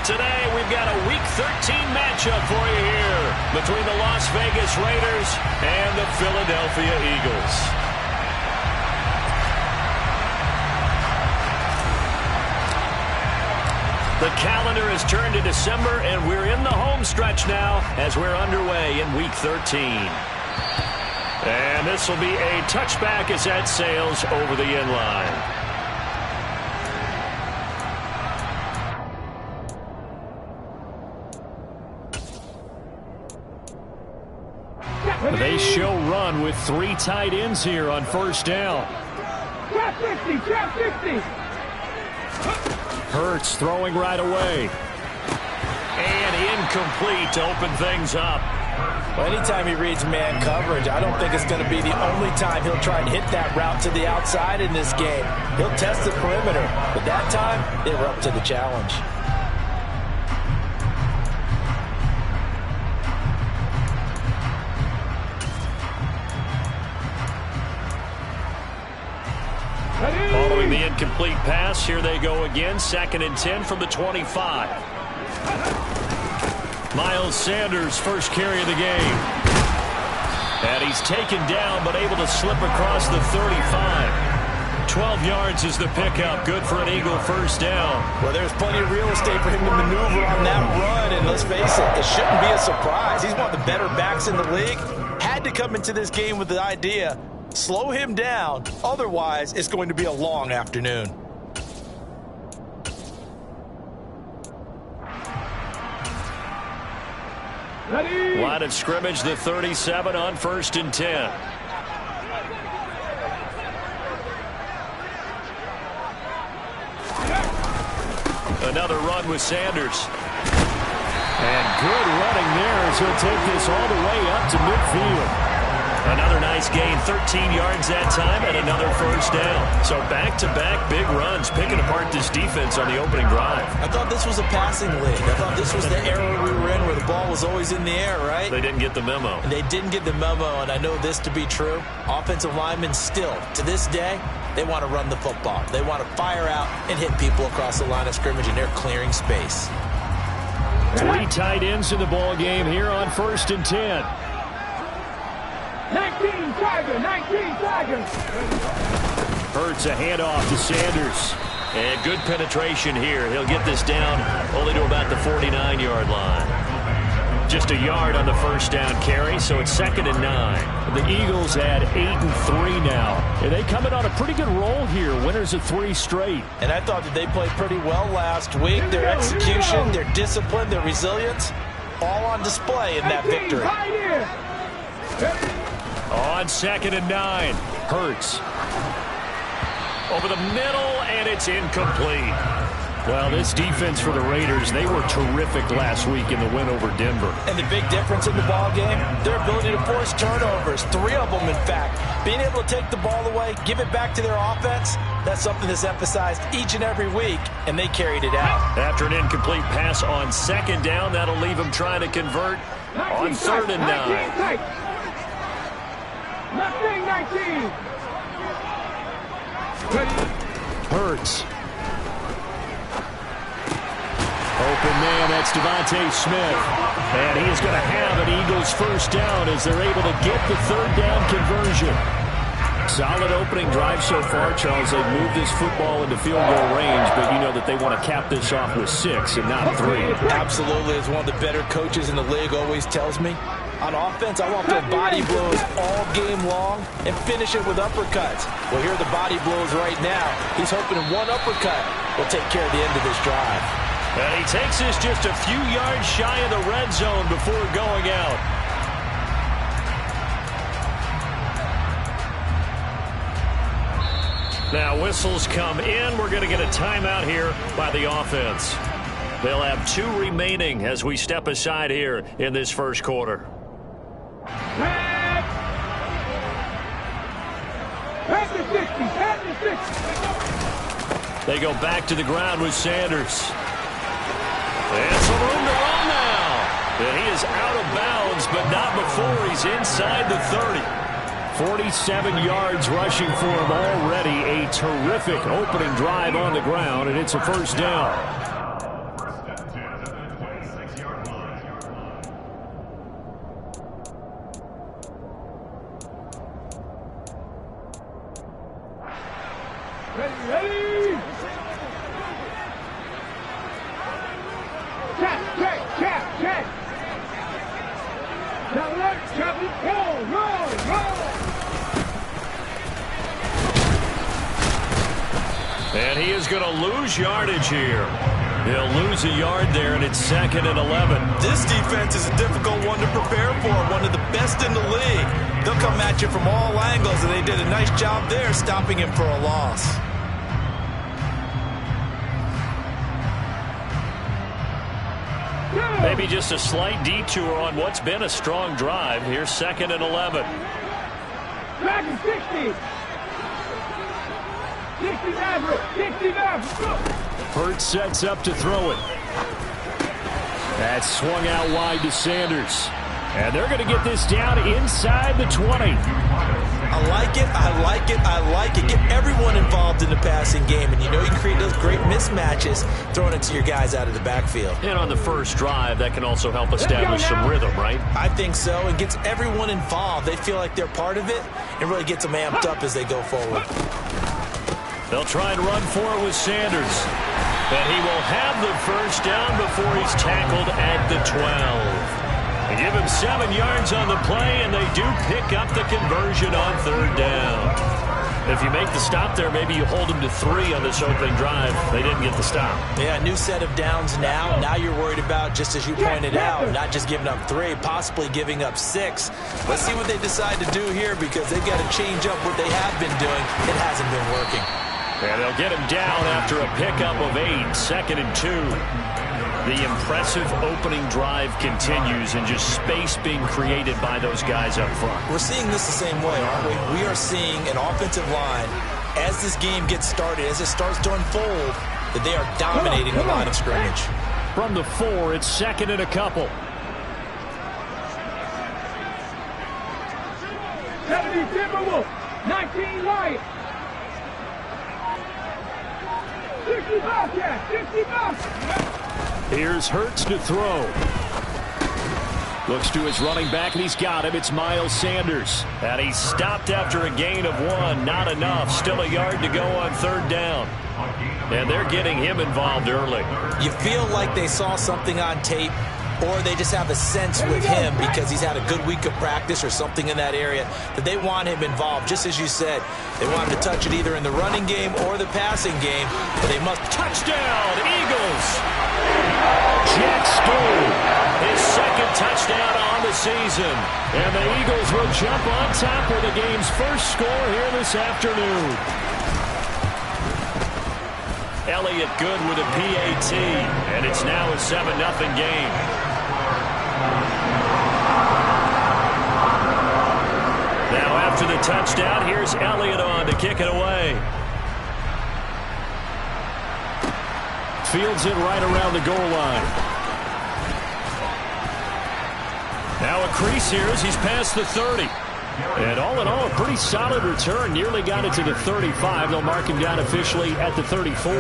today, we've got a Week 13 matchup for you here between the Las Vegas Raiders and the Philadelphia Eagles. The calendar has turned to December, and we're in the home stretch now as we're underway in Week 13. And this will be a touchback as that sails over the end line. They show run with 3 tight ends here on first down. Trap 50, trap 50. Hurts throwing right away. And incomplete to open things up. Well, anytime he reads man coverage, I don't think it's going to be the only time he'll try and hit that route to the outside in this game. He'll test the perimeter, but that time, they were up to the challenge. Following the incomplete pass, here they go again. 2nd and 10 from the 25. Miles Sanders, first carry of the game. And he's taken down, but able to slip across the 35. 12 yards is the pickup. Good for an Eagle first down. Well, there's plenty of real estate for him to maneuver on that run. And let's face it, it shouldn't be a surprise. He's one of the better backs in the league. Had to come into this game with the idea, slow him down. Otherwise, it's going to be a long afternoon. Ready. Line of scrimmage, the 37 on 1st and 10. Another run with Sanders. And good running there as he'll take this all the way up to midfield. Another nice gain, 13 yards that time, and another first down. So back-to-back big runs, picking apart this defense on the opening drive. I thought this was a passing league. I thought this was the era we were in where the ball was always in the air, right? They didn't get the memo. And they didn't get the memo, and I know this to be true. Offensive linemen still, to this day, they want to run the football. They want to fire out and hit people across the line of scrimmage, and they're clearing space. 3 tight ends in the ball game here on 1st and 10. 19 Tiger, 19 Tiger. Hurts a handoff to Sanders. And good penetration here. He'll get this down only to about the 49-yard line. Just a yard on the first down carry, so it's 2nd and 9. The Eagles had 8 and 3 now. And they come in on a pretty good roll here. Winners of 3 straight. And I thought that they played pretty well last week. Their execution, their discipline, their resilience, all on display in that victory. On 2nd and 9, Hurts. Over the middle, and it's incomplete. Well, this defense for the Raiders, they were terrific last week in the win over Denver. And the big difference in the ball game, their ability to force turnovers, 3 of them, in fact. Being able to take the ball away, give it back to their offense, that's something that's emphasized each and every week, and they carried it out. After an incomplete pass on 2nd down, that'll leave them trying to convert on 3rd and 9. 19. Hurts. Open man, that's Devontae Smith. And he is going to have an Eagles first down as they're able to get the 3rd down conversion. Solid opening drive so far, Charles. They've moved this football into field goal range, but you know that they want to cap this off with 6 and not 3. Absolutely. As one of the better coaches in the league always tells me, on offense, I want to throw body blows all game long and finish it with uppercuts. Well, here are the body blows right now. He's hoping one uppercut will take care of the end of this drive. And he takes this just a few yards shy of the red zone before going out. Now whistles come in. We're going to get a timeout here by the offense. They'll have 2 remaining as we step aside here in this first quarter. They go back to the ground with Sanders. And some room to run now. And he is out of bounds, but not before he's inside the 30. 47 yards rushing for him already. A terrific opening drive on the ground, and it's a first down. Ready. Check. Travel, roll. And he is going to lose yardage here. He'll lose a yard there, and it's 2nd and 11. This defense is a difficult one to prepare for, one of the best in the league. They'll come at you from all angles, and they did a nice job there stopping him for a loss. Maybe just a slight detour on what's been a strong drive. Here's 2nd and 11. Dragon 60. 60 Maverick. Hurts sets up to throw it. That's swung out wide to Sanders. And they're going to get this down inside the 20. I like it. Get everyone involved in the passing game. And you know you can create those great mismatches throwing it to your guys out of the backfield. And on the first drive, that can also help establish some rhythm, right? I think so. It gets everyone involved. They feel like they're part of it. It really gets them amped up as they go forward. They'll try and run for it with Sanders. But he will have the first down before he's tackled at the 12. They give him 7 yards on the play, and they do pick up the conversion on 3rd down. If you make the stop there, maybe you hold them to 3 on this opening drive. They didn't get the stop. Yeah, new set of downs now. Now you're worried about, just as you pointed out, not just giving up 3, possibly giving up 6. Let's see what they decide to do here, because they've got to change up what they have been doing. It hasn't been working. And they'll get him down after a pickup of 8, 2nd and 2. The impressive opening drive continues, and just space being created by those guys up front. We're seeing this the same way, aren't we? We are seeing an offensive line, as this game gets started, as it starts to unfold, that they are dominating the line of scrimmage. From the 4, it's 2nd and a couple. 70 Timberwolves. 19 Lions. 60 Bobcats. 60 Bobcats. Here's Hurts to throw. Looks to his running back, and he's got him. It's Miles Sanders. And he's stopped after a gain of 1. Not enough. Still a yard to go on 3rd down. And they're getting him involved early. You feel like they saw something on tape, or they just have a sense with him because he's had a good week of practice or something in that area that they want him involved. Just as you said, they want him to touch it either in the running game or the passing game, but they must. Touchdown, Eagles! Jack Stoll, his 2nd touchdown on the season. And the Eagles will jump on top with the game's first score here this afternoon. Elliott good with a PAT, and it's now a 7-0 game. Now after the touchdown, here's Elliott on to kick it away. Fields it right around the goal line. Now a crease here as he's past the 30. And all in all, a pretty solid return. Nearly got it to the 35. They'll mark him down officially at the 34.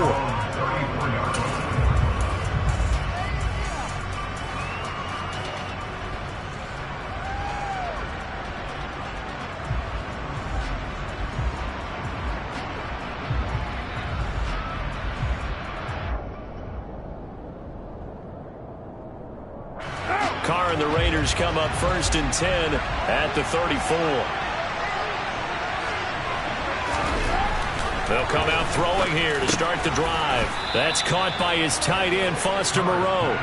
Carr and the Raiders come up 1st and 10 at the 34. They'll come out throwing here to start the drive. That's caught by his tight end, Foster Moreau.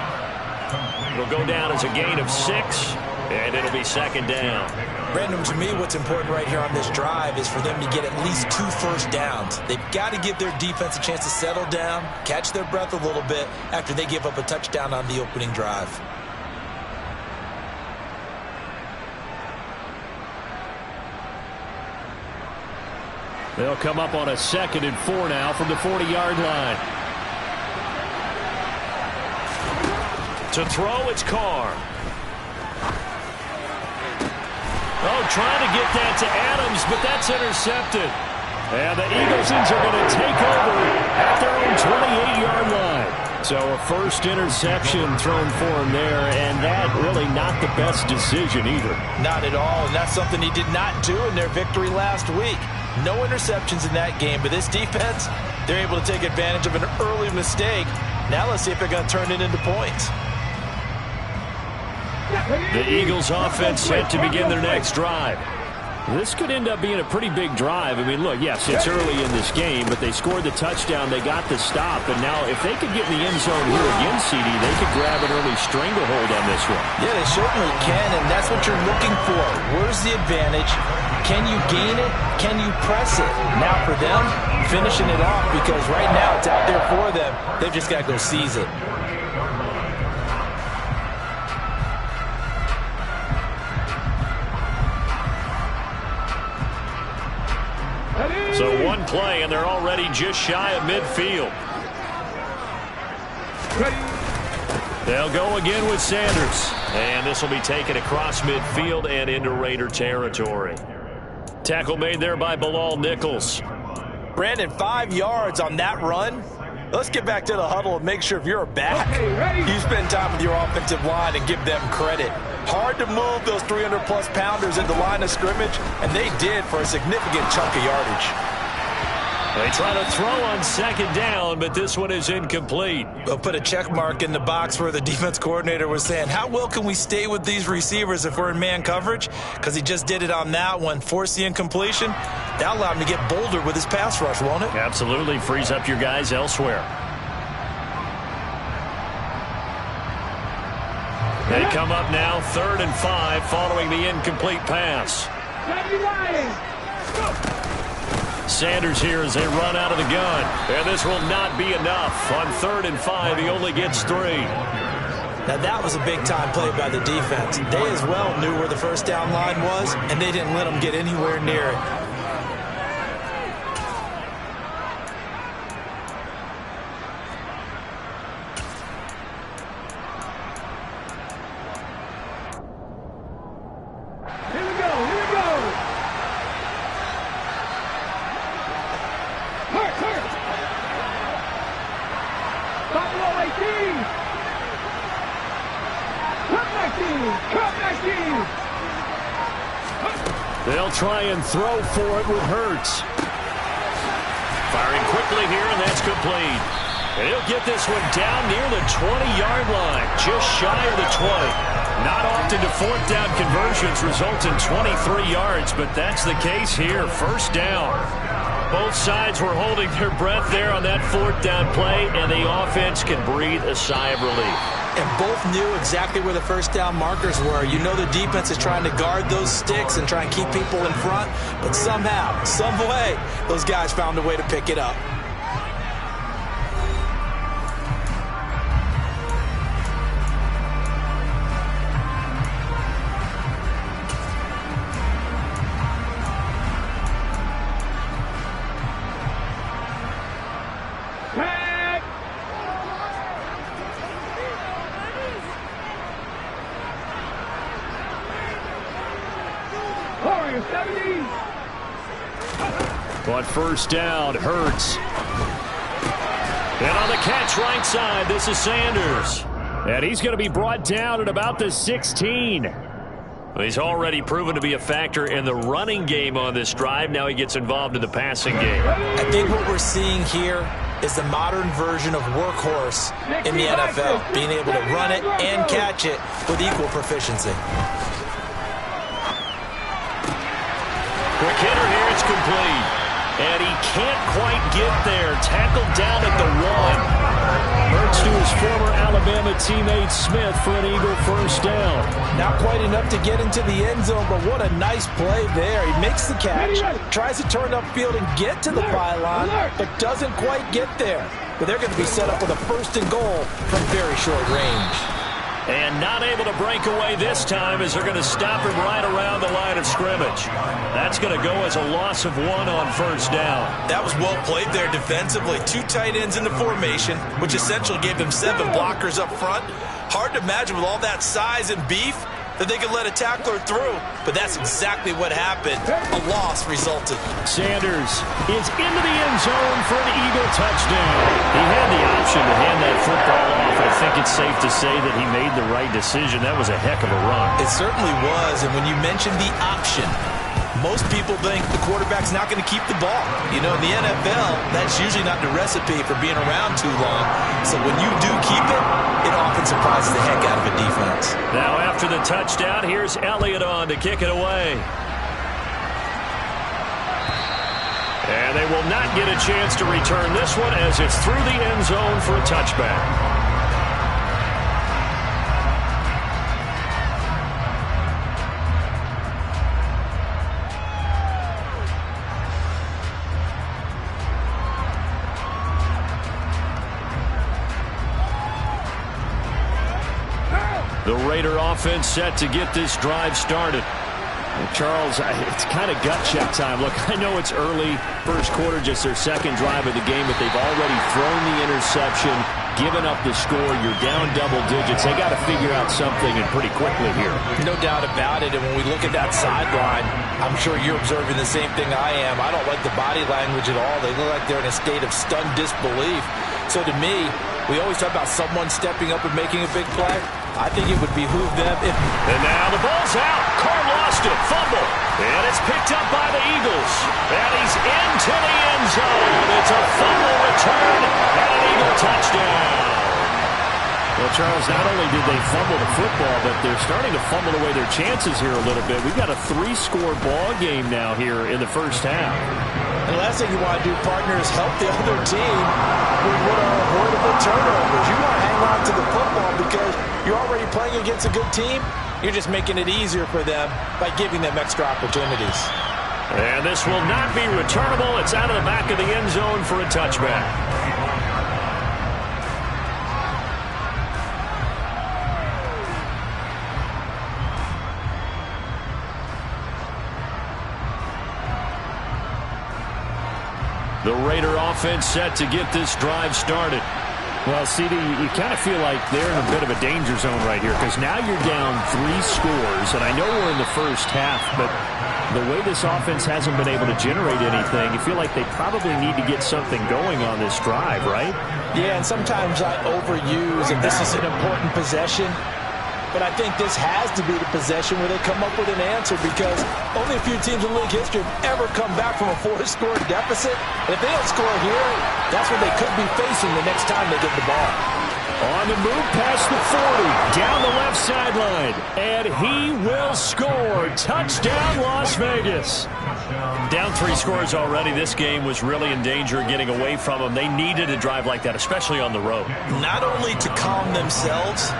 It'll go down as a gain of 6, and it'll be 2nd down. Brandon, to me, what's important right here on this drive is for them to get at least 2 first downs. They've got to give their defense a chance to settle down, catch their breath a little bit after they give up a touchdown on the opening drive. They'll come up on a 2nd and 4 now from the 40-yard line. To throw, it's Carr. Oh, trying to get that to Adams, but that's intercepted. And the Eaglesons are going to take over at their own 28-yard line. So a first interception thrown for him there, and that really not the best decision either. Not at all, and that's something he did not do in their victory last week. No interceptions in that game, but this defense, they're able to take advantage of an early mistake. Now let's see if they're going to turn it into points. The Eagles offense set to begin their next drive. This could end up being a pretty big drive. I mean, look, yes, it's early in this game, but they scored the touchdown. They got the stop. And now if they could get in the end zone here again, CD, they could grab an early stranglehold on this one. Yeah, they certainly can, and that's what you're looking for. Where's the advantage? Can you gain it? Can you press it? Now for them, finishing it off, because right now it's out there for them. They've just got to go seize it. So one play, and they're already just shy of midfield. They'll go again with Sanders. And this will be taken across midfield and into Raider territory. Tackle made there by Bilal Nichols. Brandon, 5 yards on that run. Let's get back to the huddle and make sure if you're back, you spend time with your offensive line and give them credit. Hard to move those 300-plus pounders at the line of scrimmage, and they did for a significant chunk of yardage. They try to throw on second down, but this one is incomplete. They'll put a check mark in the box where the defense coordinator was saying, how well can we stay with these receivers if we're in man coverage? Because he just did it on that one, forced the incompletion. That allowed him to get bolder with his pass rush, won't it? Absolutely. Frees up your guys elsewhere. They come up now, 3rd and 5, following the incomplete pass. Sanders here as they run out of the gun. And this will not be enough. On 3rd and 5, he only gets 3. Now that was a big-time play by the defense. They as well knew where the first down line was, and they didn't let them get anywhere near it. They'll try and throw for it with Hurts. Firing quickly here, and that's complete. And he'll get this one down near the 20-yard line, just shy of the 20. Not often do 4th down conversions result in 23 yards, but that's the case here. First down. Both sides were holding their breath there on that 4th down play, and the offense can breathe a sigh of relief. And both knew exactly where the first down markers were. You know the defense is trying to guard those sticks and try and keep people in front, but somehow, some way, those guys found a way to pick it up. On first down, Hurts. And on the catch right side, this is Sanders. And he's going to be brought down at about the 16. He's already proven to be a factor in the running game on this drive. Now he gets involved in the passing game. I think what we're seeing here is the modern version of workhorse in the NFL, being able to run it and catch it with equal proficiency. Quick hitter here, it's complete. And he can't quite get there. Tackled down at the 1. Hurts to his former Alabama teammate Smith for an Eagle first down. Not quite enough to get into the end zone, but what a nice play there. He makes the catch, tries to turn upfield and get to the pylon, but doesn't quite get there. But they're going to be set up with a 1st and goal from very short range. And not able to break away this time as they're going to stop him right around the line of scrimmage. That's going to go as a loss of 1 on first down. That was well played there defensively. 2 tight ends in the formation, which essentially gave them 7 blockers up front. Hard to imagine with all that size and beef that they could let a tackler through, but that's exactly what happened. A loss resulted. Sanders is into the end zone for an Eagle touchdown. He had the option to hand that football off. I think it's safe to say that he made the right decision. That was a heck of a run. It certainly was, and when you mentioned the option, Most people think the quarterback's not going to keep the ball. You know, in the NFL, that's usually not the recipe for being around too long. So when you do keep it, it often surprises the heck out of a defense. Now after the touchdown, here's Elliott on to kick it away. And they will not get a chance to return this one as it's through the end zone for a touchback. The Raider offense set to get this drive started. Well, Charles, it's kind of gut check time. Look, I know it's early, first quarter, just their second drive of the game, but they've already thrown the interception, given up the score. You're down double digits. They got to figure out something, and pretty quickly here. No doubt about it, and when we look at that sideline, I'm sure you're observing the same thing I am. I don't like the body language at all. They look like they're in a state of stunned disbelief. So to me, we always talk about someone stepping up and making a big play. I think it would behoove them if... And now the ball's out. Carr lost it. Fumble. And it's picked up by the Eagles. And he's into the end zone. It's a fumble return and an Eagle touchdown. Well, Charles, not only did they fumble the football, but they're starting to fumble away their chances here a little bit. We've got a 3-score ball game now here in the first half. And the last thing you want to do, partner, is help the other team with what are avoidable turnovers. You want to hang on to the football because you're already playing against a good team. You're just making it easier for them by giving them extra opportunities. And this will not be returnable. It's out of the back of the end zone for a touchback. The Raider offense set to get this drive started. Well, CD, you kind of feel like they're in a bit of a danger zone right here because now you're down 3 scores, and I know we're in the first half, but the way this offense hasn't been able to generate anything, you feel like they probably need to get something going on this drive, right? Yeah, and sometimes I overuse, and this is an important possession, but I think this has to be the possession where they come up with an answer because only a few teams in league history have ever come back from a 4-score deficit. And if they don't score here, that's what they could be facing the next time they get the ball. On the move past the 40, down the left sideline, and he will score. Touchdown, Las Vegas. Down 3 scores already. This game was really in danger of getting away from them. They needed a drive like that, especially on the road. Not only to calm themselves,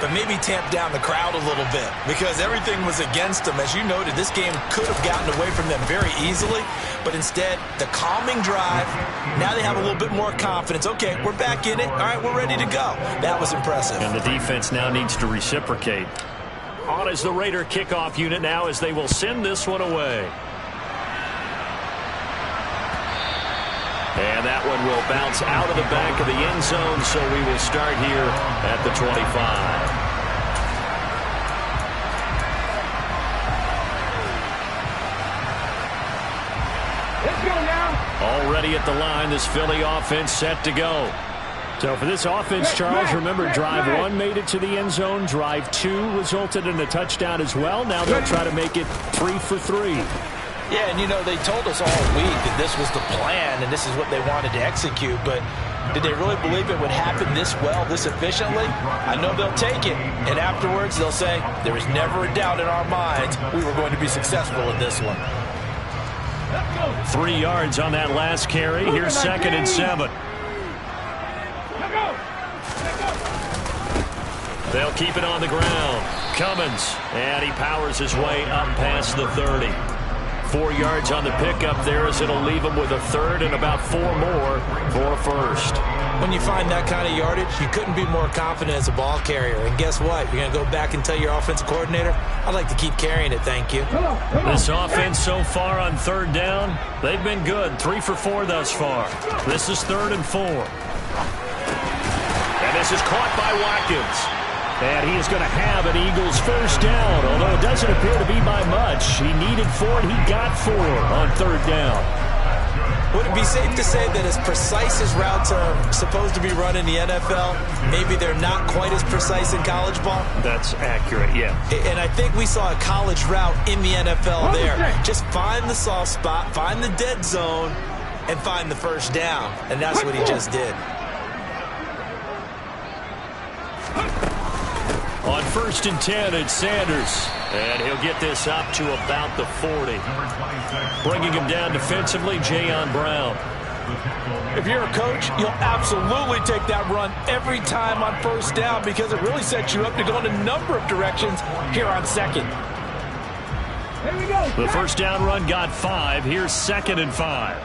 but maybe tamp down the crowd a little bit because everything was against them. As you noted, this game could have gotten away from them very easily, but instead, the calming drive, now they have a little bit more confidence. Okay, we're back in it. All right, we're ready to go. That was impressive. And the defense now needs to reciprocate. On is the Raider kickoff unit now as they will send this one away. And that one will bounce out of the back of the end zone, so we will start here at the 25. Let's go now. Already at the line, this Philly offense set to go. So for this offense, Charles, remember drive 1 made it to the end zone. Drive 2 resulted in a touchdown as well. Now they'll try to make it 3 for 3. Yeah, and you know, they told us all week that this was the plan and this is what they wanted to execute, but did they really believe it would happen this well, this efficiently? I know they'll take it, and afterwards they'll say, there was never a doubt in our minds we were going to be successful in this one. 3 yards on that last carry. Here's 2nd and 7. They'll keep it on the ground. Cummins, and he powers his way up past the 30. 4 yards on the pickup there as it'll leave him with a 3rd and about 4 more for a first. When you find that kind of yardage, you couldn't be more confident as a ball carrier. And guess what? You're going to go back and tell your offensive coordinator, I'd like to keep carrying it, thank you. This offense so far on 3rd down, they've been good. 3 for 4 thus far. This is 3rd and 4. And this is caught by Watkins. And he is going to have an Eagles first down, although it doesn't appear to be by much. He needed 4, and he got 4 on 3rd down. Would it be safe to say that as precise as routes are supposed to be run in the NFL, maybe they're not quite as precise in college ball? That's accurate, yeah. And I think we saw a college route in the NFL there. Just find the soft spot, find the dead zone, and find the first down. And that's what he just did. On 1st and 10, it's Sanders. And he'll get this up to about the 40. Bringing him down defensively, Jayon Brown. If you're a coach, you'll absolutely take that run every time on 1st down because it really sets you up to go in a number of directions here on 2nd. Here we go. The 1st down run got 5. Here's 2nd and 5.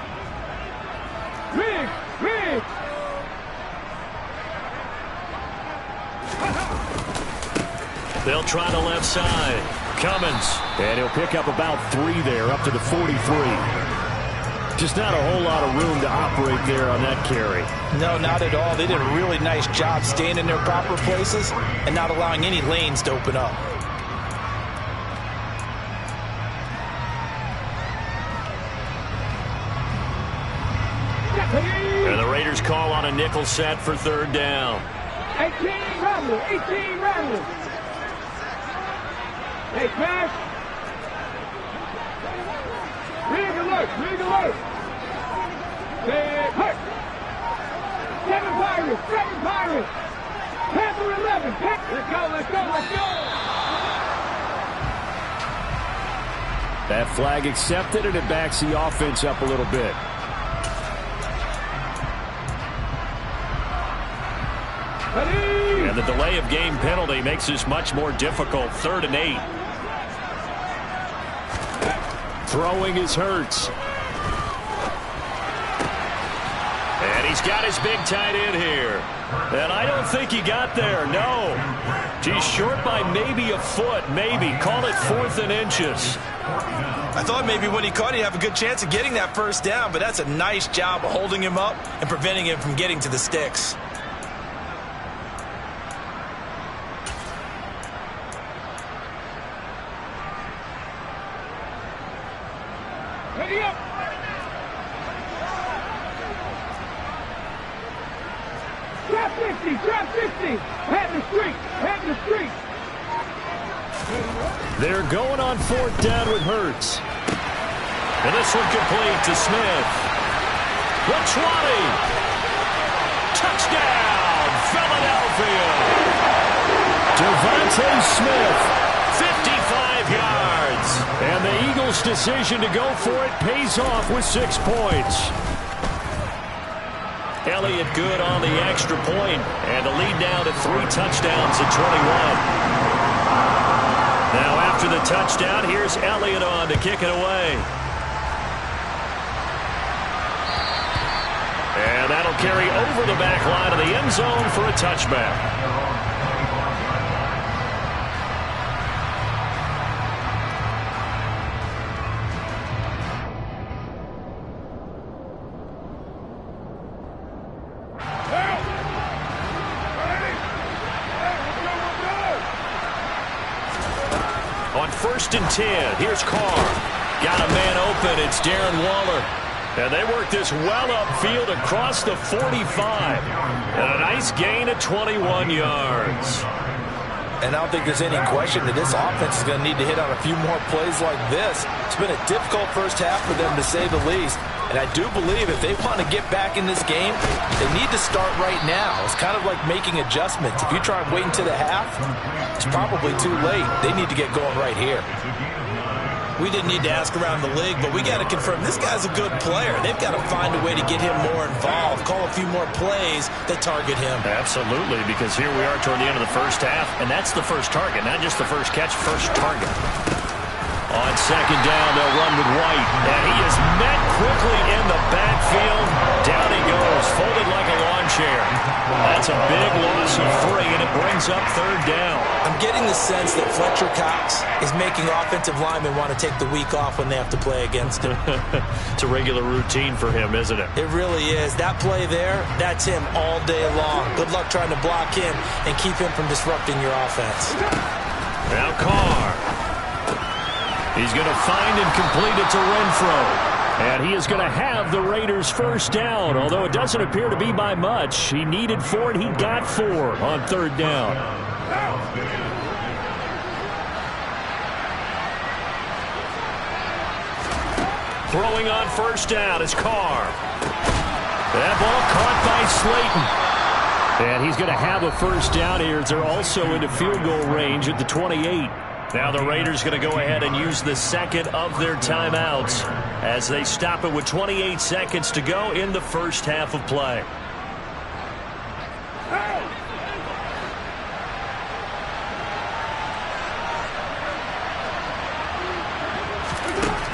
Rig. They'll try the left side. Cummins. And he'll pick up about 3 there, up to the 43. Just not a whole lot of room to operate there on that carry. No, not at all. They did a really nice job staying in their proper places and not allowing any lanes to open up. And the Raiders call on a nickel set for 3rd down. 18 Rattler. Hey, pass. Rig alert. Hurt. 7 Pirates. Panther 11. Let's go. That flag accepted, and it backs the offense up a little bit. And the delay of game penalty makes this much more difficult. 3rd and 8. Throwing is Hurts. And he's got his big tight end here. And I don't think he got there, no. He's short by maybe a foot, maybe. Call it 4th and inches. I thought maybe when he caught it, he'd have a good chance of getting that 1st down, but that's a nice job of holding him up and preventing him from getting to the sticks. Ready up. Trap 50. Head the street. They're going on 4th down with Hurts. And this one complete to Smith. The 20. Touchdown, Philadelphia. Devontae Smith, 55 yards. And the Eagles' decision to go for it pays off with 6 points. Elliott good on the extra point, and the lead down to 3 touchdowns at 21. Now after the touchdown, here's Elliott on to kick it away. And that'll carry over the back line of the end zone for a touchback. On 1st and 10, here's Carr. Got a man open, it's Darren Waller. And they work this well upfield across the 45. And a nice gain of 21 yards. And I don't think there's any question that this offense is going to need to hit on a few more plays like this. It's been a difficult 1st half for them, to say the least. And I do believe if they want to get back in this game, they need to start right now. It's kind of like making adjustments. If you try and wait until the half, it's probably too late. They need to get going right here. We didn't need to ask around the league, but we got to confirm this guy's a good player. They've got to find a way to get him more involved, call a few more plays that target him. Absolutely, because here we are toward the end of the 1st half, and that's the first target, not just the first catch, first target. On 2nd down, they'll run with White, and he is met quickly in the backfield. Down he goes, folded like a lawn chair. That's a big loss of 3, and it brings up 3rd down. I'm getting the sense that Fletcher Cox is making offensive linemen want to take the week off when they have to play against him. It's a regular routine for him, isn't it? It really is. That play there, that's him all day long. Good luck trying to block him and keep him from disrupting your offense. Now Carr. He's going to find and complete it to Renfro. And he is going to have the Raiders first down, although it doesn't appear to be by much. He needed 4, and he got 4 on 3rd down. Throwing on 1st down is Carr. That ball caught by Slayton. And he's going to have a 1st down here. They're also into field goal range at the 28. Now the Raiders going to go ahead and use the second of their timeouts as they stop it with 28 seconds to go in the first half of play.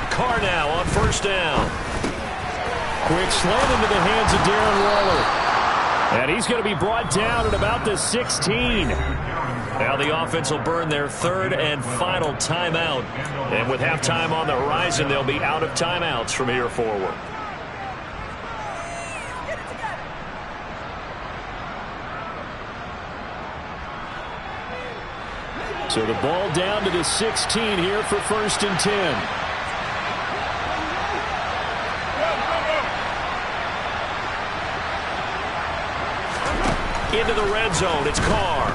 Carr now on 1st down. Quick slant into the hands of Darren Waller. And he's going to be brought down at about the 16. Now the offense will burn their 3rd and final timeout. And with halftime on the horizon, they'll be out of timeouts from here forward. So the ball down to the 16 here for 1st and 10. Into the red zone, it's Carr.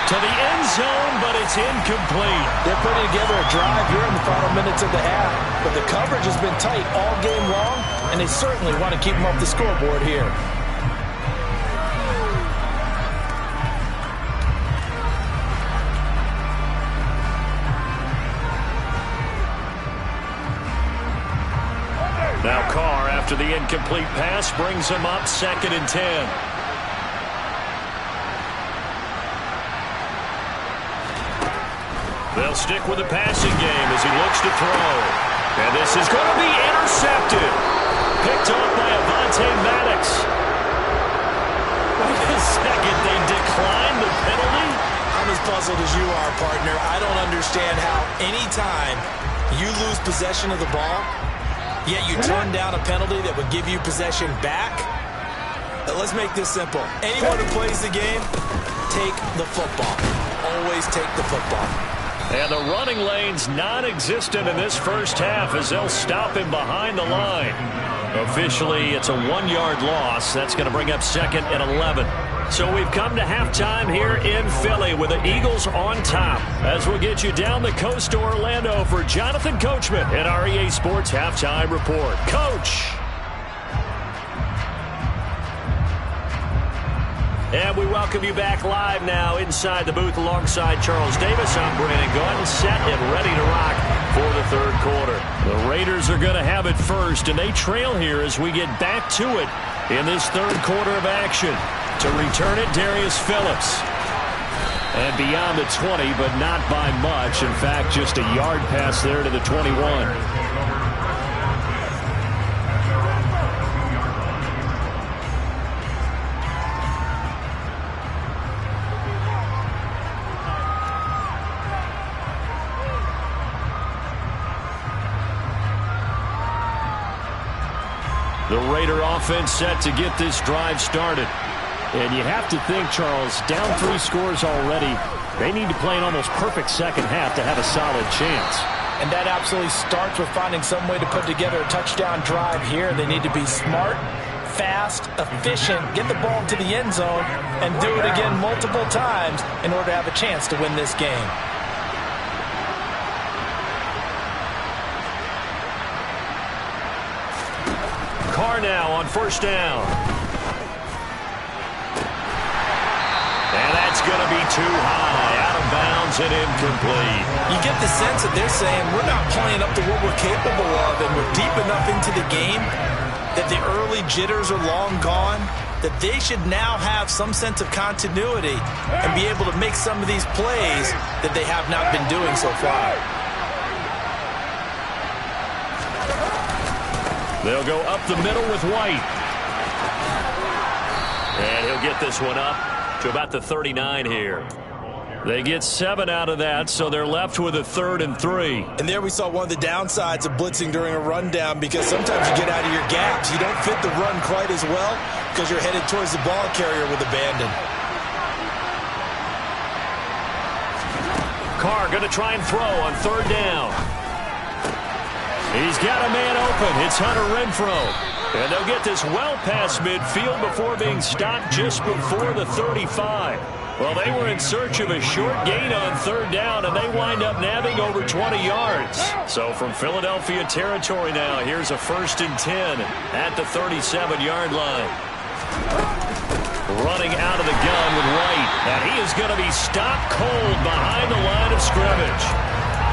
To the end zone, but it's incomplete. They're putting together a drive here in the final minutes of the half, but the coverage has been tight all game long, and they certainly want to keep them off the scoreboard here. Now Carr, after the incomplete pass, brings him up 2nd and 10. They'll stick with the passing game as he looks to throw. And this is going to be intercepted. Picked off by Avonte Maddox. Wait a second, they declined the penalty? I'm as puzzled as you are, partner. I don't understand how anytime you lose possession of the ball, yet you turn down a penalty that would give you possession back. Let's make this simple. Anyone who plays the game, take the football. Always take the football. And the running lane's non-existent in this first half as they'll stop him behind the line. Officially, it's a 1-yard loss. That's going to bring up 2nd and 11. So we've come to halftime here in Philly with the Eagles on top. As we'll get you down the coast to Orlando for Jonathan Coachman at our EA Sports Halftime Report. Coach! And we welcome you back live now inside the booth alongside Charles Davis. I'm Brandon Gaudin, set and ready to rock for the 3rd quarter. The Raiders are going to have it first, and they trail here as we get back to it in this 3rd quarter of action. To return it, Darius Phillips. And beyond the 20, but not by much. In fact, just a yard pass there to the 21. The Raider offense set to get this drive started. And you have to think, Charles, down 3 scores already. They need to play an almost perfect second half to have a solid chance. And that absolutely starts with finding some way to put together a touchdown drive here. They need to be smart, fast, efficient, get the ball to the end zone, and do it again multiple times in order to have a chance to win this game. Carr now on 1st down. And that's going to be too high, out of bounds and incomplete. You get the sense that they're saying we're not playing up to what we're capable of, and we're deep enough into the game that the early jitters are long gone, that they should now have some sense of continuity and be able to make some of these plays that they have not been doing so far. They'll go up the middle with White. And he'll get this one up to about the 39 here. They get 7 out of that, so they're left with a 3rd and 3. And there we saw one of the downsides of blitzing during a rundown, because sometimes you get out of your gaps. You don't fit the run quite as well because you're headed towards the ball carrier with abandon. Carr going to try and throw on 3rd down. He's got a man open. It's Hunter Renfrow. And they'll get this well past midfield before being stopped just before the 35. Well, they were in search of a short gain on third down, and they wind up nabbing over 20 yards. So from Philadelphia territory now, here's a 1st and 10 at the 37-yard line. Running out of the gun with White, and he is going to be stopped cold behind the line of scrimmage.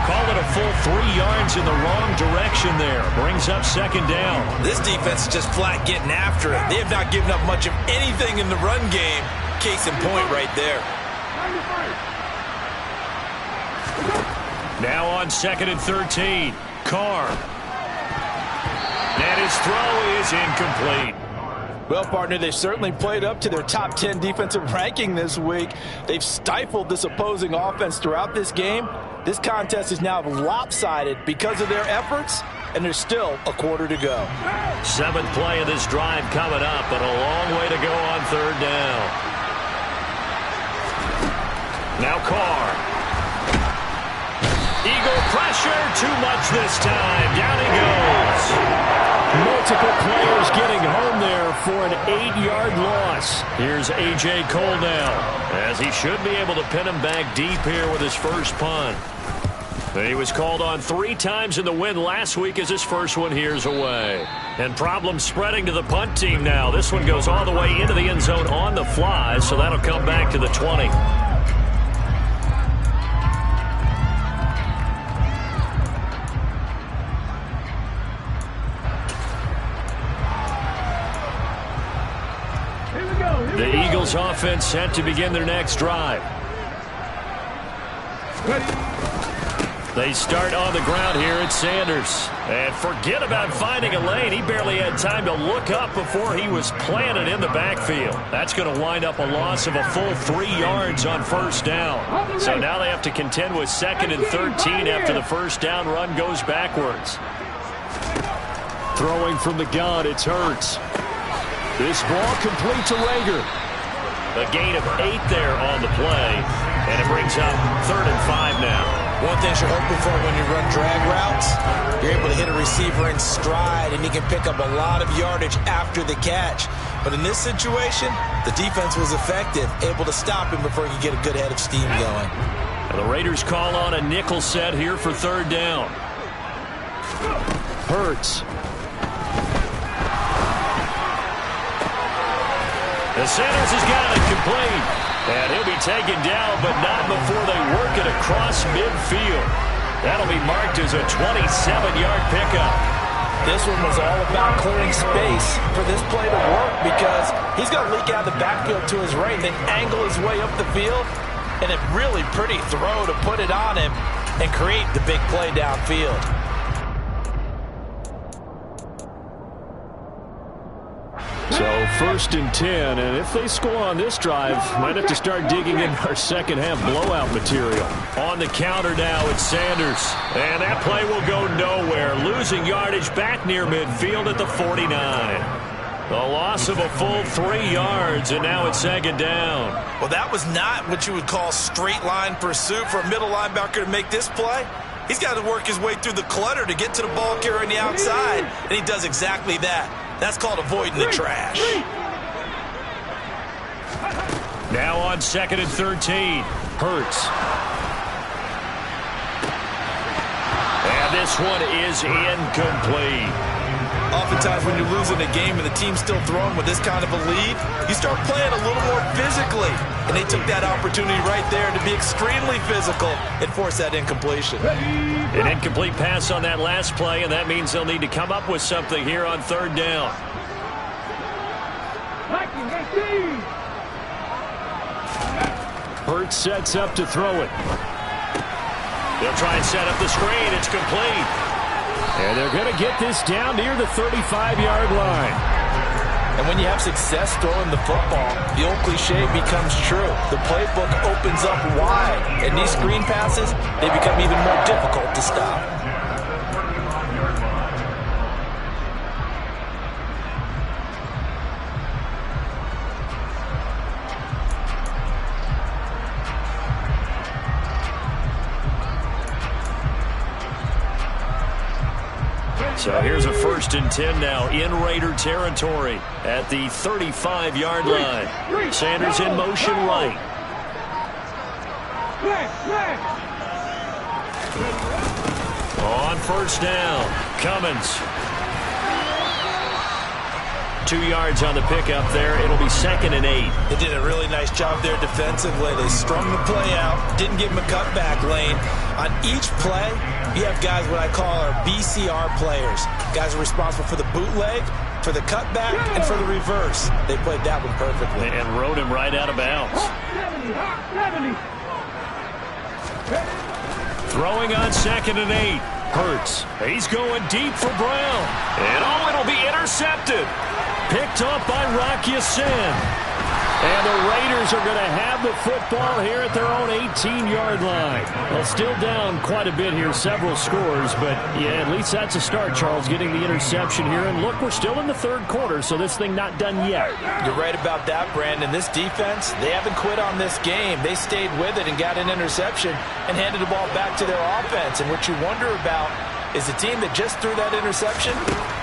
Call it a full 3 yards in the wrong direction there. Brings up 2nd down. This defense is just flat getting after it. They have not given up much of anything in the run game. Case in point right there. Now on 2nd and 13. Carr. And his throw is incomplete. Well, partner, they've certainly played up to their top 10 defensive ranking this week. They've stifled this opposing offense throughout this game. This contest is now lopsided because of their efforts, and there's still a quarter to go. 7th play of this drive coming up, but a long way to go on 3rd down. Now Carr. Eagle pressure, too much this time. Down he goes. Multiple players getting home there for an 8-yard loss. Here's A.J. Cole now, as he should be able to pin him back deep here with his first punt. He was called on 3 times in the win last week as his first one here's away. And problems spreading to the punt team now. This one goes all the way into the end zone on the fly, so that'll come back to the 20. The Eagles offense set to begin their next drive. They start on the ground here at Sanders. And forget about finding a lane. He barely had time to look up before he was planted in the backfield. That's going to wind up a loss of a full 3 yards on 1st down. So now they have to contend with 2nd and 13 after the 1st down run goes backwards. Throwing from the gun, it's Hurts. This ball complete to Rager. A gain of 8 there on the play. And it brings up 3rd and 5 now. One thing you're hoping for when you run drag routes, you're able to hit a receiver in stride, and he can pick up a lot of yardage after the catch. But in this situation, the defense was effective, able to stop him before he could get a good head of steam going. And the Raiders call on a nickel set here for 3rd down. Hurts. The Sanders has got it complete. And he'll be taken down, but not before they work it across midfield. That'll be marked as a 27-yard pickup. This one was all about clearing space for this play to work because he's going to leak out of the backfield to his right, then angle his way up the field, and a really pretty throw to put it on him and create the big play downfield. So 1st and 10, and if they score on this drive, might have to start digging in our second half blowout material. On the counter now, it's Sanders. And that play will go nowhere, losing yardage back near midfield at the 49. The loss of a full 3 yards, and now it's 2nd down. Well, that was not what you would call straight line pursuit for a middle linebacker to make this play. He's got to work his way through the clutter to get to the ball carrier on the outside, and he does exactly that. That's called avoiding the trash. Now on 2nd and 13, Hurts. And this one is incomplete. Oftentimes when you're losing a game and the team's still throwing with this kind of a lead, you start playing a little more physically. And they took that opportunity right there to be extremely physical and force that incompletion. An incomplete pass on that last play, and that means they'll need to come up with something here on 3rd down. Hurts sets up to throw it. They'll try and set up the screen. It's complete. And they're going to get this down near the 35-yard line. And when you have success throwing the football, the old cliche becomes true. The playbook opens up wide, and these screen passes, they become even more difficult to stop. So here's a 1st and 10 now in Raider territory at the 35-yard line. Sanders in motion right. On 1st down, Cummins. 2 yards on the pickup there. It'll be 2nd and 8. They did a really nice job there defensively. They strung the play out, didn't give him a cutback lane. On each play, you have guys what I call our BCR players. Guys are responsible for the bootleg, for the cutback, and for the reverse. They played that one perfectly. And rode him right out of bounds. Throwing on 2nd and 8. Hurts. He's going deep for Brown. And it'll be intercepted. Picked off by Rock Ya-Sin. And the Raiders are going to have the football here at their own 18-yard line. Well, still down quite a bit here, several scores. But, yeah, at least that's a start, Charles, getting the interception here. And, look, we're still in the 3rd quarter, so this thing not done yet. You're right about that, Brandon. This defense, they haven't quit on this game. They stayed with it and got an interception and handed the ball back to their offense. And what you wonder about is the team that just threw that interception,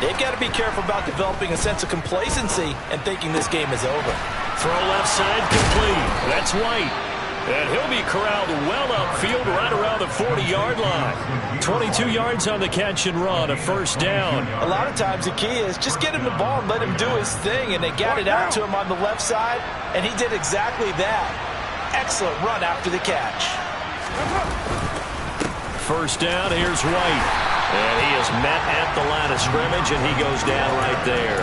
they've got to be careful about developing a sense of complacency and thinking this game is over. Throw left side complete. That's White. And he'll be corralled well upfield right around the 40-yard line. 22 yards on the catch and run, a 1st down. A lot of times the key is just get him the ball and let him do his thing, and they got it out to him on the left side, and he did exactly that. Excellent run after the catch. 1st down, here's White. And he is met at the line of scrimmage, and he goes down right there.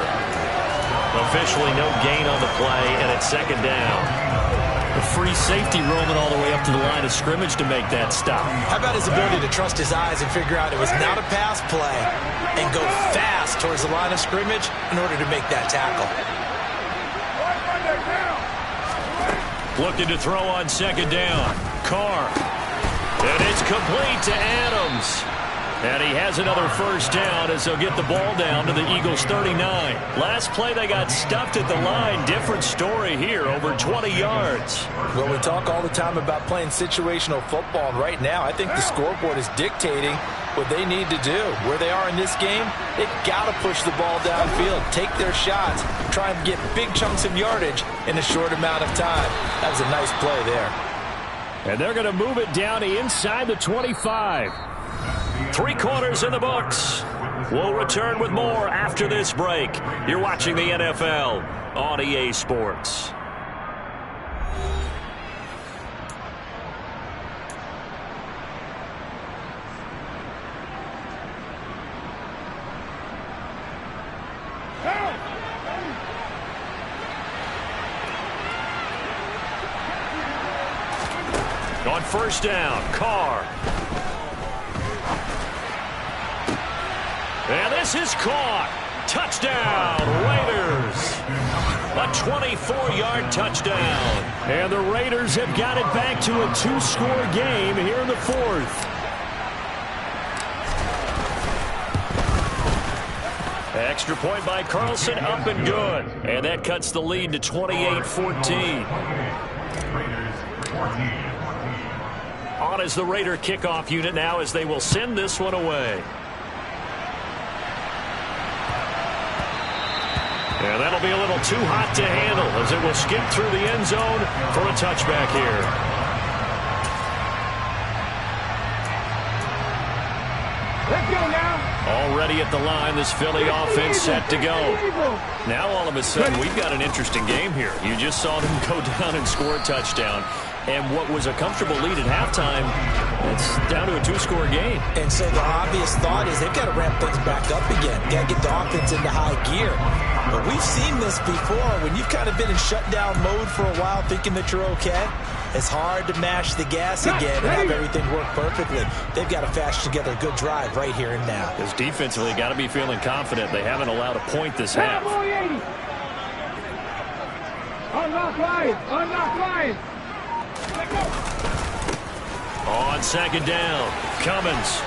Officially no gain on the play, and it's 2nd down. A free safety roaming all the way up to the line of scrimmage to make that stop. How about his ability to trust his eyes and figure out it was not a pass play and go fast towards the line of scrimmage in order to make that tackle. Looking to throw on 2nd down. Carr. And it's complete to Adams. And he has another 1st down as they'll get the ball down to the Eagles' 39. Last play, they got stuffed at the line. Different story here, over 20 yards. Well, we talk all the time about playing situational football, and right now I think the scoreboard is dictating what they need to do. Where they are in this game, they've got to push the ball downfield, take their shots, try and get big chunks of yardage in a short amount of time. That was a nice play there. And they're going to move it down to inside the 25. 3 quarters in the books. We'll return with more after this break. You're watching the NFL on EA Sports. On 1st down, Carr. And this is caught. Touchdown, Raiders. A 24-yard touchdown. And the Raiders have got it back to a 2-score game here in the 4th. Extra point by Carlson, up and good. And that cuts the lead to 28-14. On is the Raider kickoff unit now as they will send this one away. And that'll be a little too hot to handle as it will skip through the end zone for a touchback here. Let's go now. Already at the line, this Philly offense set to go. Now all of a sudden we've got an interesting game here. You just saw them go down and score a touchdown. And what was a comfortable lead at halftime, it's down to a 2-score game. And so the obvious thought is they've got to ramp things back up again. Got to get the offense into high gear. But we've seen this before. When you've kind of been in shutdown mode for a while thinking that you're okay, it's hard to mash the gas again and have everything work perfectly. They've got to fashion together a good drive right here and now. Because defensively, got to be feeling confident. They haven't allowed a point this half. Unlock Lions. Unlock Lions. On 2nd down, Cummins.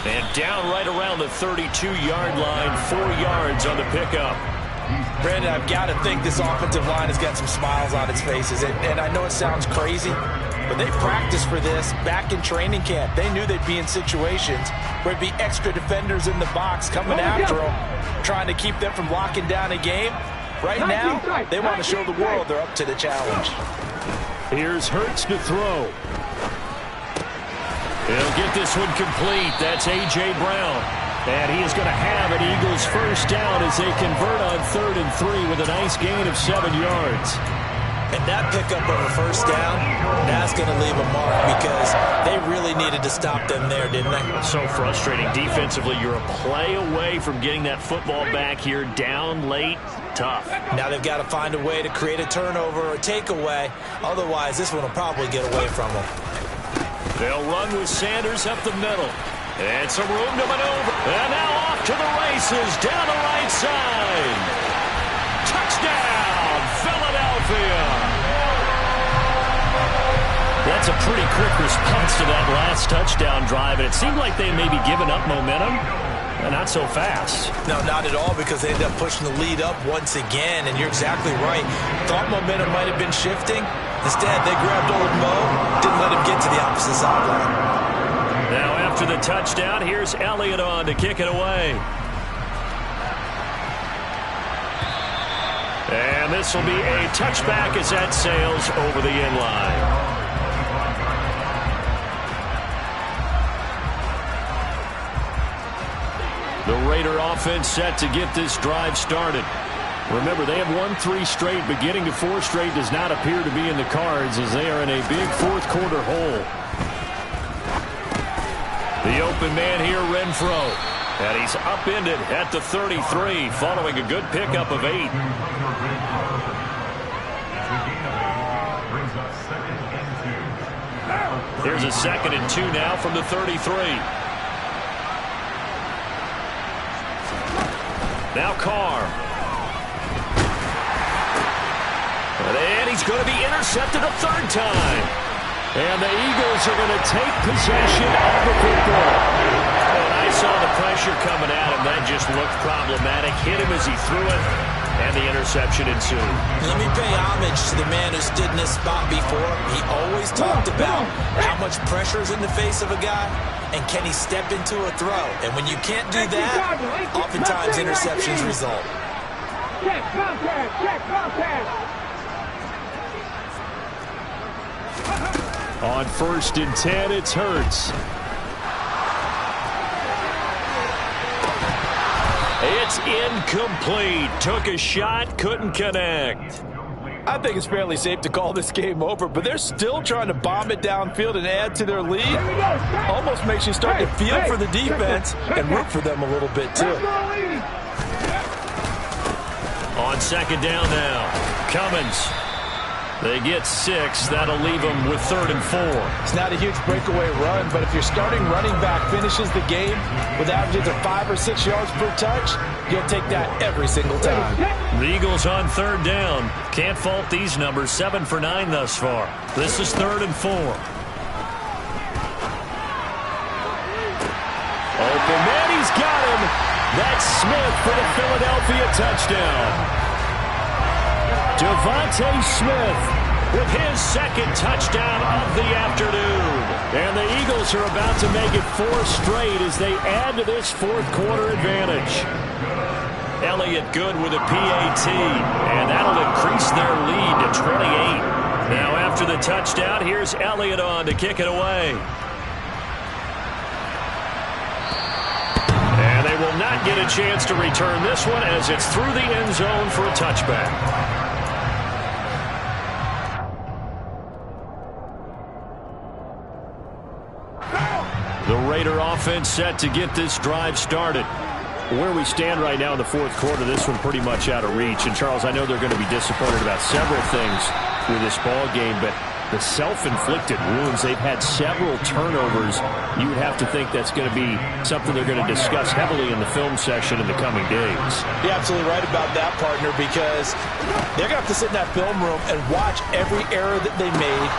And down right around the 32-yard line, 4 yards on the pickup. Brandon, I've got to think this offensive line has got some smiles on its faces. And I know it sounds crazy, But they practiced for this back in training camp. They knew they'd be in situations where there'd be extra defenders in the box coming after them, trying to keep them from locking down a game. Right now, they want to show the world they're up to the challenge. Here's Hurts to throw. He'll get this one complete. That's A.J. Brown. And he is going to have an Eagles first down as they convert on 3rd and 3 with a nice gain of 7 yards. And that pickup of a first down, that's going to leave a mark because they really needed to stop them there, didn't they? So frustrating. Defensively, you're a play away from getting that football back here down late. Tough. Now they've got to find a way to create a turnover or a takeaway. Otherwise, this one will probably get away from them. They'll run with Sanders up the middle. And some room to maneuver. And now off to the races down the right side. Touchdown, Philadelphia. That's a pretty quick response to that last touchdown drive. And it seemed like they may be giving up momentum. Not so fast. No, not at all, because they ended up pushing the lead up once again. And you're exactly right. Thought momentum might have been shifting. Instead, they grabbed old Mo, didn't let him get to the opposite sideline. Now after the touchdown, here's Elliott on to kick it away. And this will be a touchback as that sails over the end line. The Raider offense set to get this drive started. Remember, they have won 3 straight, but getting to 4 straight does not appear to be in the cards as they are in a big fourth quarter hole. The open man here, Renfro. And he's upended at the 33 following a good pickup of 8. Here's a 2nd and 2 now from the 33. Now Carr. And he's going to be intercepted a 3rd time. And the Eagles are going to take possession of the football. And I saw the pressure coming at him. That just looked problematic. Hit him as he threw it, and the interception ensued. Let me pay homage to the man who stood in this spot before. He always talked about how much pressure is in the face of a guy, and can he step into a throw. And when you can't do that, oftentimes interceptions result. Check contact, check contact. On 1st and 10, it's Hurts. It's incomplete. Took a shot, couldn't connect. I think it's fairly safe to call this game over, but they're still trying to bomb it downfield and add to their lead. Almost makes you start to feel for the defense and root for them a little bit, too. On 2nd down now, Cummins. They get 6. That'll leave them with 3rd and 4. It's not a huge breakaway run, but if your starting running back finishes the game with averages of 5 or 6 yards per touch, you'll take that every single time. The Eagles on 3rd down. Can't fault these numbers. 7 for 9 thus far. This is 3rd and 4. Open man, he's got him. That's Smith for the Philadelphia touchdown. Devontae Smith with his 2nd touchdown of the afternoon. And the Eagles are about to make it 4 straight as they add to this fourth quarter advantage. Elliott good with a PAT, and that'll increase their lead to 28. Now after the touchdown, here's Elliott on to kick it away. And they will not get a chance to return this one as it's through the end zone for a touchback. The Raider offense set to get this drive started. Where we stand right now in the fourth quarter, this one pretty much out of reach. And, Charles, I know they're going to be disappointed about several things with this ball game, but the self-inflicted wounds, they've had several turnovers. You would have to think that's going to be something they're going to discuss heavily in the film session in the coming days. You're absolutely right about that, partner, because they're going to have to sit in that film room and watch every error that they made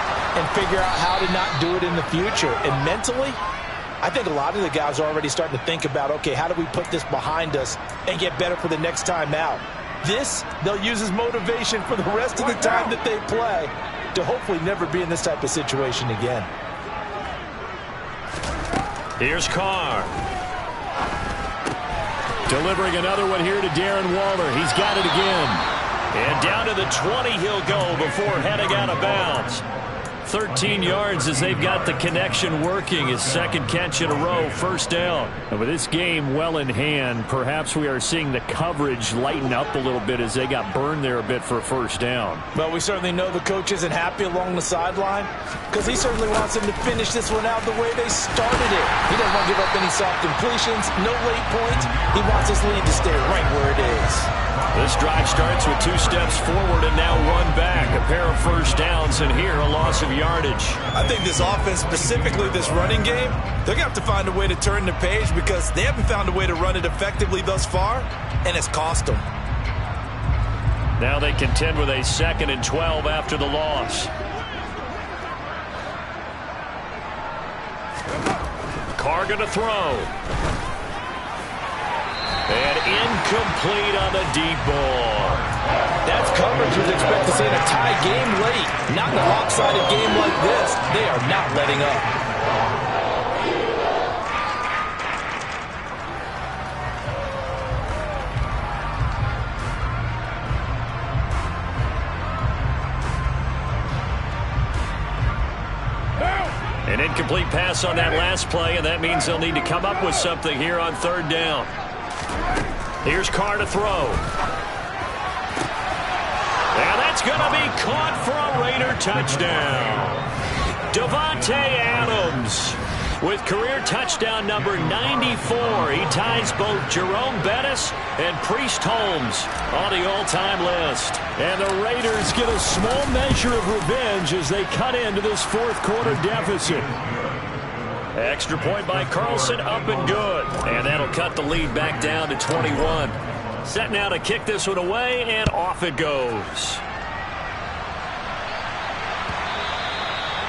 and figure out how to not do it in the future. And mentally, I think a lot of the guys are already starting to think about, okay, how do we put this behind us and get better for the next time out? This, they'll use as motivation for the rest of the time that they play. to hopefully never be in this type of situation again. Here's Carr. Delivering another one here to Darren Waller. He's got it again. And down to the 20 he'll go before heading out of bounds. 13 yards as they've got the connection working. His second catch in a row, first down. And with this game well in hand, perhaps we are seeing the coverage lighten up a little bit as they got burned there a bit for a first down. Well, we certainly know the coach isn't happy along the sideline because he certainly wants them to finish this one out the way they started it. He doesn't want to give up any soft completions, no late points. He wants his lead to stay right where it is. This drive starts with 2 steps forward and now 1 back. A pair of first downs, and here a loss of yardage. I think this offense, specifically this running game, they're going to have to find a way to turn the page because they haven't found a way to run it effectively thus far, and it's cost them. Now they contend with a 2nd and 12 after the loss. Carr going to throw. And incomplete on the deep ball. That's coverage you'd expect to see in a tie game late. Not in a lopsided game like this. They are not letting up. An incomplete pass on that last play, and that means they'll need to come up with something here on 3rd down. Here's Carr to throw. And that's going to be caught for a Raider touchdown. Davante Adams with career touchdown number 94. He ties both Jerome Bettis and Priest Holmes on the all-time list. And the Raiders get a small measure of revenge as they cut into this 4th quarter deficit. Extra point by Carlson, up and good. And that'll cut the lead back down to 21. Set now to kick this one away, and off it goes.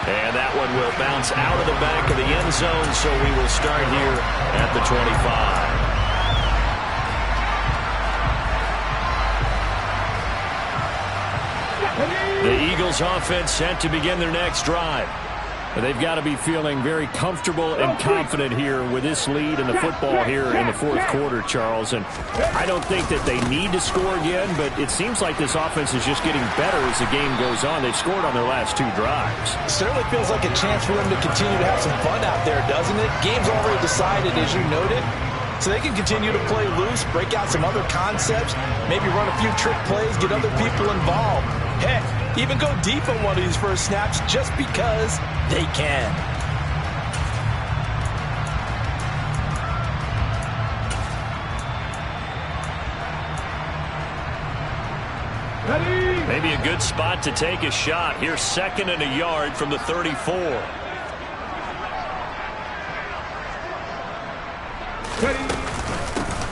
And that one will bounce out of the back of the end zone, so we will start here at the 25. The Eagles offense set to begin their next drive. They've got to be feeling very comfortable and confident here with this lead in the football here in the 4th quarter, Charles. And I don't think that they need to score again, but it seems like this offense is just getting better as the game goes on. They've scored on their last 2 drives. It certainly feels like a chance for them to continue to have some fun out there, doesn't it? Game's already decided, as you noted. So they can continue to play loose, break out some other concepts, maybe run a few trick plays, get other people involved. Heck, even go deep on one of these first snaps just because they can. Ready? Maybe a good spot to take a shot. Here's 2nd and a yard from the 34. Ready?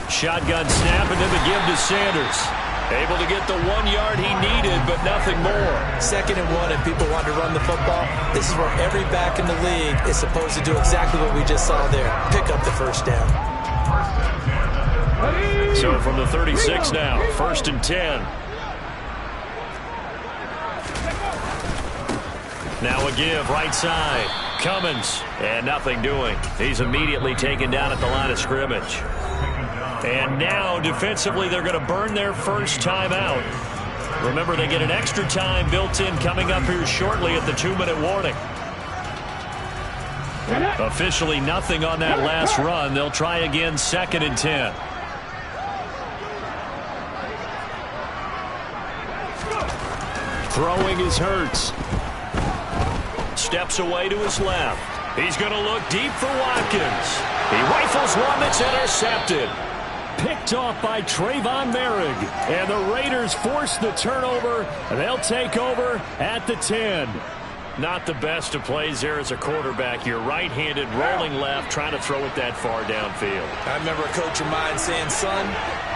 Shotgun snap and then the give to Sanders. Able to get the 1 yard he needed, but nothing more. 2nd and 1, and people want to run the football. This is where every back in the league is supposed to do exactly what we just saw there. Pick up the first down. So from the 36 now, 1st and 10. Now a give, right side. Cummins, and nothing doing. He's immediately taken down at the line of scrimmage. And now, defensively, they're going to burn their first timeout. Remember, they get an extra time built in coming up here shortly at the 2-minute warning. Officially nothing on that last run. They'll try again, 2nd and 10. Throwing is Hurts. Steps away to his left. He's going to look deep for Watkins. He rifles one that's intercepted. Picked off by Trayvon Merrick. And the Raiders force the turnover. They'll take over at the 10. Not the best of plays there as a quarterback. You're right-handed, rolling left, trying to throw it that far downfield. I remember a coach of mine saying, son,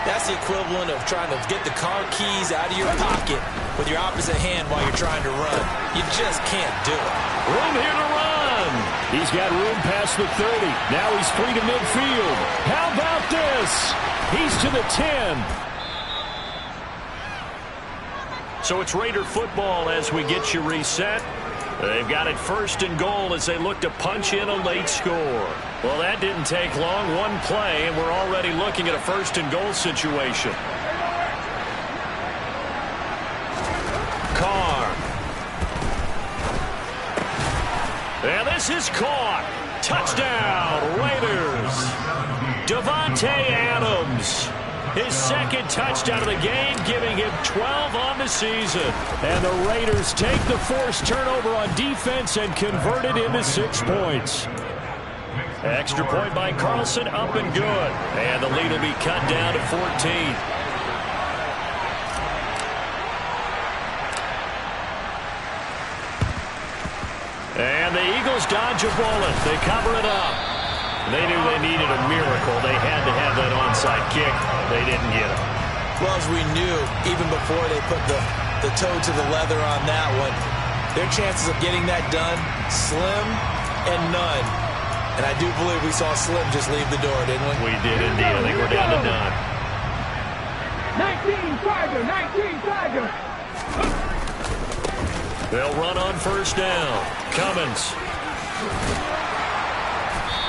that's the equivalent of trying to get the car keys out of your pocket with your opposite hand while you're trying to run. You just can't do it. Room here to run. He's got room past the 30. Now he's free to midfield. How about this? He's to the 10. So it's Raider football as we get you reset. They've got it 1st and goal as they look to punch in a late score. Well, that didn't take long. One play, and we're already looking at a 1st and goal situation. Carr. And this is caught. Touchdown, Raiders. Devontae Adams. His 2nd touchdown of the game, giving him 12 on the season. And the Raiders take the forced turnover on defense and convert it into 6 points. Extra point by Carlson, up and good. And the lead will be cut down to 14. And the Eagles dodge a bullet. They cover it up. They knew they needed a miracle. They had to have that onside kick. They didn't get it. Well, as we knew, even before they put the toe to the leather on that one, their chances of getting that done, slim and none. And I do believe we saw Slim just leave the door, didn't we? We did indeed. I think we're down to none. 19 Tiger, 19 Tiger. They'll run on 1st down. Cummins.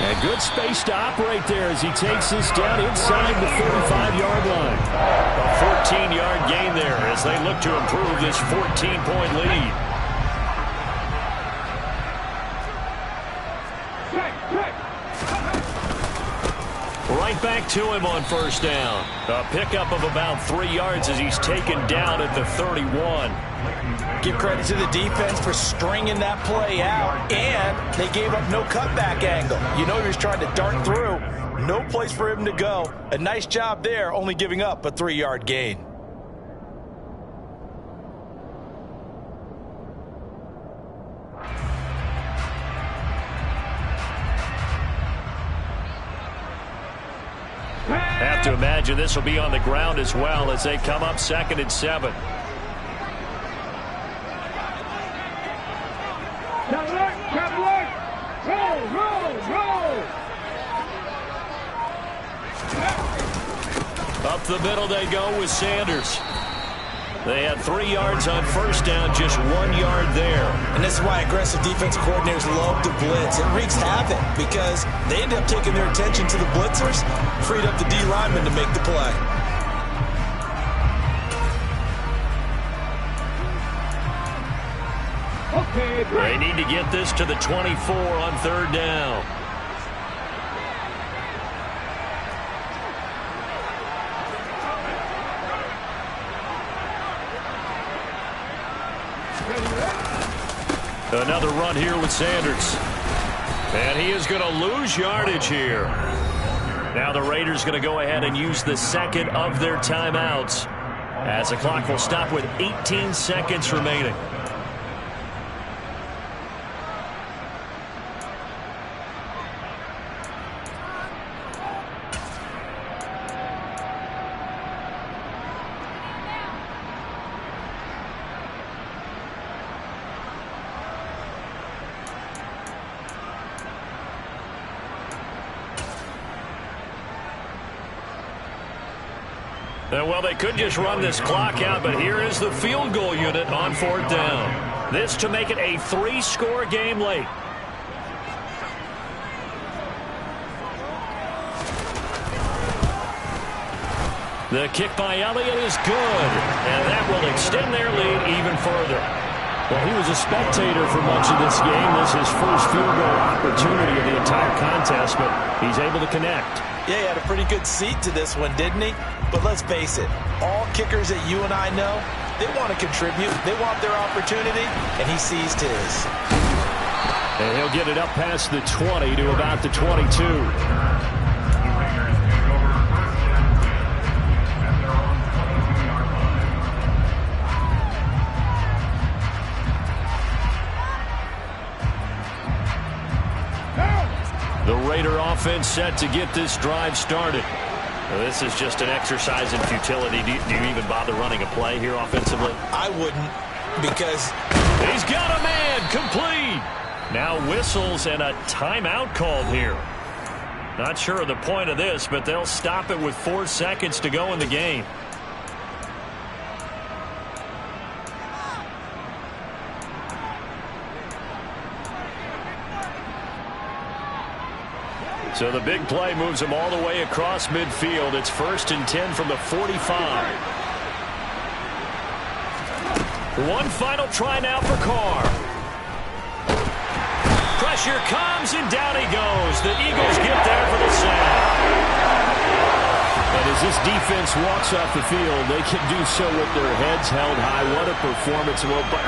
And good space to operate there as he takes this down inside the 45-yard line. A 14-yard gain there as they look to improve this 14-point lead. Right back to him on 1st down. A pickup of about 3 yards as he's taken down at the 31. Give credit to the defense for stringing that play out, and they gave up no cutback angle. You know he was trying to dart through. No place for him to go. A nice job there, only giving up a 3-yard gain. Have to imagine this will be on the ground as well as they come up 2nd and 7. Up the middle they go with Sanders. They had 3 yards on 1st down, just 1 yard there. And this is why aggressive defense coordinators love to blitz. It wreaks havoc because they end up taking their attention to the blitzers, freed up the D lineman to make the play. Okay, they need to get this to the 24 on 3rd down. Another run here with Sanders. And he is going to lose yardage here. Now the Raiders going to go ahead and use the 2nd of their timeouts as the clock will stop with 18 seconds remaining. Well, they could just run this clock out, but here is the field goal unit on 4th down. This to make it a 3-score game late. The kick by Elliott is good, and that will extend their lead even further. Well, he was a spectator for much of this game. This is his first field goal opportunity of the entire contest, but he's able to connect. Yeah, he had a pretty good seat to this one, didn't he? But let's face it, all kickers that you and I know, they want to contribute. They want their opportunity, and he seized his. And he'll get it up past the 20 to about the 22. The Raider offense set to get this drive started. This is just an exercise in futility. Do you even bother running a play here offensively? I wouldn't, because he's got a man complete. Now whistles and a timeout called here. Not sure of the point of this, but they'll stop it with 4 seconds to go in the game. So the big play moves them all the way across midfield. It's 1st and 10 from the 45. One final try now for Carr. Pressure comes, and down he goes. The Eagles get there for the sack. And as this defense walks off the field, they can do so with their heads held high. What a performance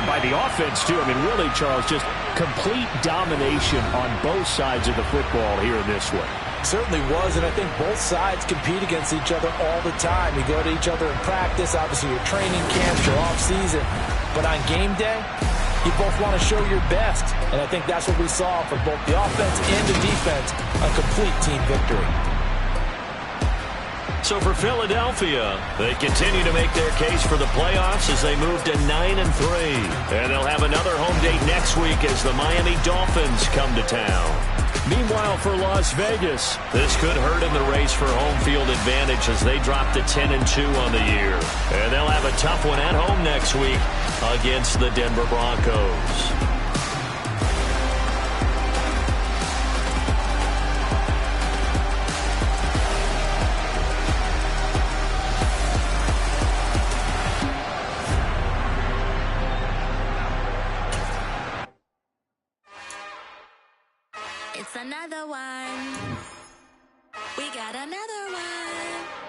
by the offense, too. I mean, really, Charles, just complete domination on both sides of the football here in this one. Certainly was, and I think both sides compete against each other all the time. You go to each other in practice, obviously your training camps, your off-season. But on game day, you both want to show your best. And I think that's what we saw from both the offense and the defense, a complete team victory. So for Philadelphia, they continue to make their case for the playoffs as they move to 9-3. And they'll have another home date next week as the Miami Dolphins come to town. Meanwhile, for Las Vegas, this could hurt in the race for home field advantage as they drop to 10-2 on the year. And they'll have a tough one at home next week against the Denver Broncos. It's another one. We got another one.